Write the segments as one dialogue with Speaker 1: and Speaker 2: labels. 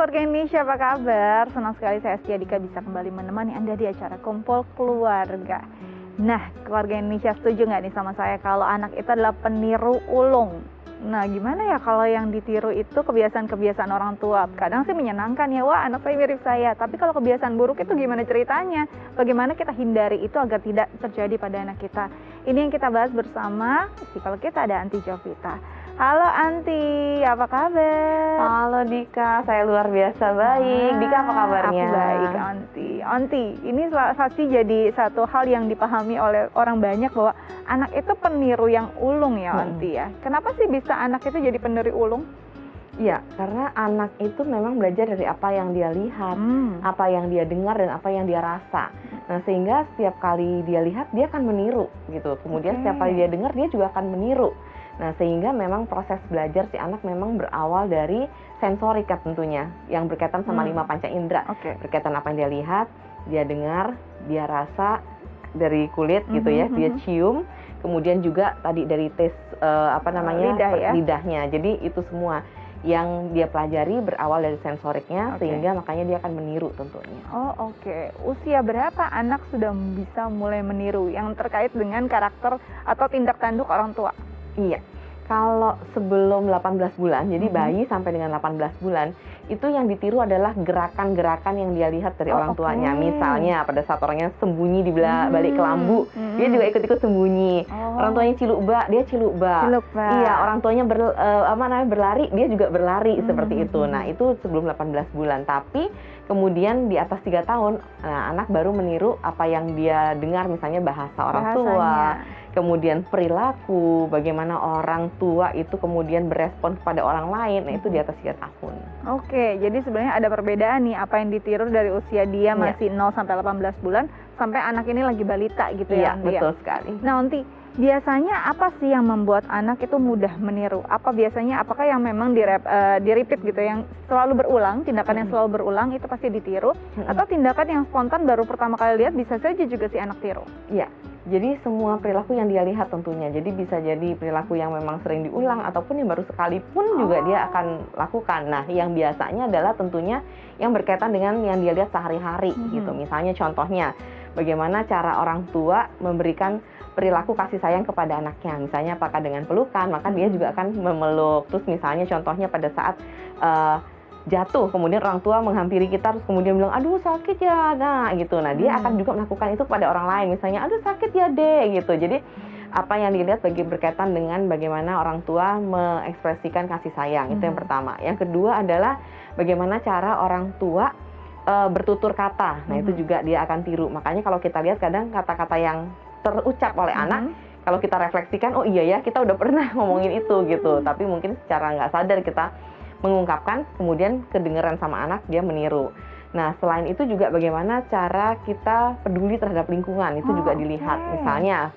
Speaker 1: keluarga Indonesia, apa kabar? Senang sekali saya Astia Dika bisa kembali menemani Anda di acara Kumpul Keluarga. Nah, keluarga Indonesia setuju nggak nih sama saya kalau anak itu adalah peniru ulung? Nah, gimana ya kalau yang ditiru itu kebiasaan-kebiasaan orang tua? Kadang sih menyenangkan ya, wah anak saya mirip saya. Tapi kalau kebiasaan buruk itu gimana ceritanya? Bagaimana kita hindari itu agar tidak terjadi pada anak kita? Ini yang kita bahas bersama, kalau kita ada Anti Jovita. Halo Anti, apa kabar?
Speaker 2: Halo Dika, saya luar biasa baik. Dika apa kabarnya?
Speaker 1: Aku baik Anti, ini pasti jadi satu hal yang dipahami oleh orang banyak bahwa anak itu peniru yang ulung ya Anti ya. Kenapa sih bisa anak itu jadi peniru ulung?
Speaker 2: Iya, karena anak itu memang belajar dari apa yang dia lihat, apa yang dia dengar dan apa yang dia rasa. Nah, sehingga setiap kali dia lihat dia akan meniru gitu. Kemudian setiap kali dia dengar dia juga akan meniru. Nah, sehingga memang proses belajar si anak memang berawal dari sensorika tentunya, yang berkaitan sama 5 panca indera. Berkaitan apa yang dia lihat, dia dengar, dia rasa dari kulit gitu ya, dia cium, kemudian juga tadi dari tes
Speaker 1: lidah ya?
Speaker 2: lidahnya. Jadi itu semua yang dia pelajari berawal dari sensoriknya, sehingga makanya dia akan meniru tentunya.
Speaker 1: Usia berapa anak sudah bisa mulai meniru yang terkait dengan karakter atau tindak tanduk orang tua?
Speaker 2: Iya, kalau sebelum 18 bulan, jadi bayi sampai dengan 18 bulan, itu yang ditiru adalah gerakan-gerakan yang dia lihat dari orang tuanya. Misalnya pada saat orangnya sembunyi di balik kelambu, dia juga ikut-ikut sembunyi. Orang tuanya ciluk bak, dia ciluk bak. Iya, orang tuanya berlari, dia juga berlari seperti itu. Nah, itu sebelum 18 bulan. Tapi kemudian di atas 3 tahun, anak baru meniru apa yang dia dengar, misalnya bahasa orang tua. Kemudian perilaku, bagaimana orang tua itu kemudian berespon kepada orang lain, nah itu di atas 3 tahun.
Speaker 1: Jadi sebenarnya ada perbedaan nih, apa yang ditiru dari usia dia masih 0 sampai 18 bulan, sampai anak ini lagi balita gitu ya?
Speaker 2: Iya, betul sekali.
Speaker 1: Nah, Onti, biasanya apa sih yang membuat anak itu mudah meniru? Apakah yang memang di-repeat gitu, yang selalu berulang, tindakan yang selalu berulang itu pasti ditiru, atau tindakan yang spontan baru pertama kali lihat bisa saja juga si anak tiru?
Speaker 2: Iya. Jadi semua perilaku yang dia lihat tentunya, jadi bisa jadi perilaku yang memang sering diulang ataupun yang baru sekali pun juga dia akan lakukan. Nah, yang biasanya adalah tentunya yang berkaitan dengan yang dia lihat sehari-hari gitu. Misalnya contohnya, bagaimana cara orang tua memberikan perilaku kasih sayang kepada anaknya. Misalnya apakah dengan pelukan, maka dia juga akan memeluk. Terus misalnya contohnya pada saat jatuh, kemudian orang tua menghampiri kita, terus kemudian bilang, aduh sakit ya, nah gitu. Nah, dia akan juga melakukan itu pada orang lain, misalnya, aduh sakit ya dek, gitu. Jadi, apa yang dilihat berkaitan dengan bagaimana orang tua mengekspresikan kasih sayang, itu yang pertama. Yang kedua adalah bagaimana cara orang tua bertutur kata, nah itu juga dia akan tiru. Makanya kalau kita lihat kadang kata-kata yang terucap oleh anak, kalau kita refleksikan, oh iya ya, kita udah pernah ngomongin itu, gitu. Tapi mungkin secara nggak sadar kita mengungkapkan, kemudian kedengeran sama anak, dia meniru. Nah, selain itu juga bagaimana cara kita peduli terhadap lingkungan, itu juga dilihat. Misalnya,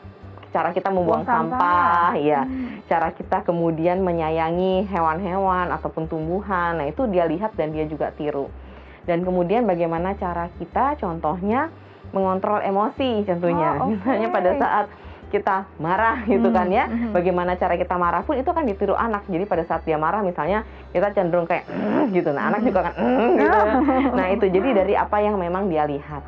Speaker 2: cara kita membuang sampah, ya, cara kita kemudian menyayangi hewan-hewan ataupun tumbuhan, nah itu dia lihat dan dia juga tiru. Dan kemudian bagaimana cara kita, contohnya, mengontrol emosi tentunya. Misalnya pada saat kita marah gitu kan ya, bagaimana cara kita marah pun itu kan ditiru anak. Jadi pada saat dia marah misalnya kita cenderung kayak gitu, nah anak juga kan gitu. Nah itu jadi dari apa yang memang dia lihat.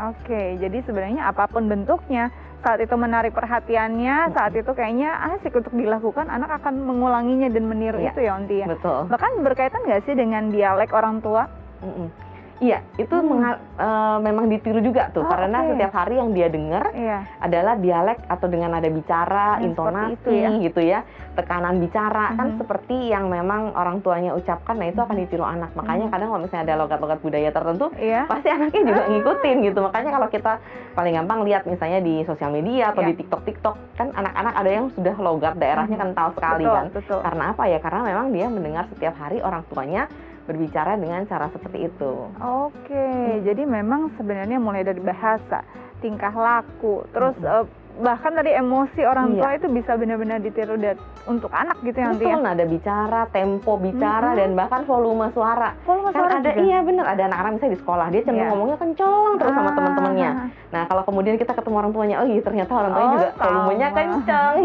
Speaker 1: Jadi sebenarnya apapun bentuknya, saat itu menarik perhatiannya, saat itu kayaknya asik untuk dilakukan, anak akan mengulanginya dan meniru itu ya Onti ya.
Speaker 2: Betul.
Speaker 1: Bahkan berkaitan nggak sih dengan dialek orang tua?
Speaker 2: Iya, itu memang ditiru juga tuh, karena setiap hari yang dia dengar adalah dialek atau dengan nada bicara, intonasi gitu ya, tekanan bicara, kan seperti yang memang orang tuanya ucapkan, nah itu akan ditiru anak. Makanya kadang kalau misalnya ada logat-logat budaya tertentu, pasti anaknya juga ngikutin gitu. Makanya kalau kita paling gampang lihat misalnya di sosial media atau di TikTok, kan anak-anak ada yang sudah logat daerahnya kental sekali kan. Karena apa ya? Karena memang dia mendengar setiap hari orang tuanya berbicara dengan cara seperti itu.
Speaker 1: Jadi memang sebenarnya mulai dari bahasa, tingkah laku, terus bahkan tadi emosi orang tua
Speaker 2: Iya.
Speaker 1: itu bisa benar-benar ditiru untuk anak gitu ya nanti ya.
Speaker 2: Betul, nada bicara, tempo bicara, dan bahkan volume suara.
Speaker 1: Volume
Speaker 2: Kan
Speaker 1: suara
Speaker 2: ada,
Speaker 1: juga?
Speaker 2: iya bener, ada anak-anak misalnya di sekolah, dia cenderung
Speaker 1: Iya.
Speaker 2: ngomongnya kenceng terus sama
Speaker 1: Ah.
Speaker 2: teman-temannya. Nah, kalau kemudian kita ketemu orang tuanya, oh iya ternyata orang tuanya
Speaker 1: Oh,
Speaker 2: juga volumenya
Speaker 1: sama.
Speaker 2: kenceng.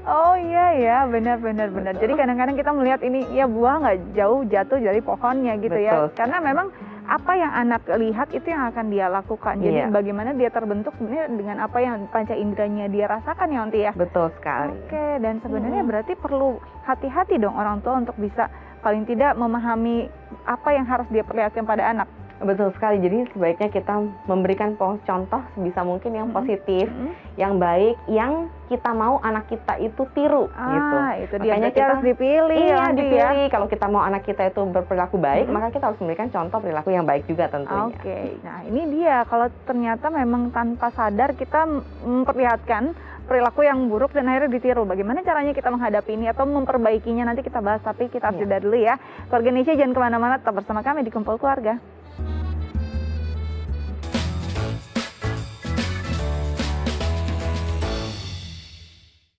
Speaker 1: Oh iya ya, benar-benar benar. Jadi kadang-kadang kita melihat ini ya buah nggak jauh jatuh dari pohonnya gitu ya.
Speaker 2: Betul
Speaker 1: Karena memang apa yang anak lihat itu yang akan dia lakukan. Jadi
Speaker 2: Iya.
Speaker 1: bagaimana dia terbentuk sebenarnya dengan apa yang panca inderanya dia rasakan ya Onti ya.
Speaker 2: Betul sekali.
Speaker 1: Oke, dan sebenarnya berarti perlu hati-hati dong orang tua untuk bisa paling tidak memahami apa yang harus dia perlihatkan pada anak.
Speaker 2: Betul sekali, jadi sebaiknya kita memberikan contoh sebisa mungkin yang positif, yang baik, yang kita mau anak kita itu tiru gitu.
Speaker 1: Itu dia.
Speaker 2: Makanya
Speaker 1: Berarti harus dipilih ya
Speaker 2: Iya,
Speaker 1: Onti ya.
Speaker 2: dipilih. Kalau kita mau anak kita itu berperilaku baik, maka kita harus memberikan contoh perilaku yang baik juga tentunya.
Speaker 1: Oke, nah ini dia kalau ternyata memang tanpa sadar kita memperlihatkan perilaku yang buruk dan akhirnya ditiru. Bagaimana caranya kita menghadapi ini atau memperbaikinya nanti kita bahas, tapi kita harus
Speaker 2: Iya.
Speaker 1: jeda dulu ya. Keluarga Indonesia jangan kemana-mana, tetap bersama kami di Kumpul Keluarga.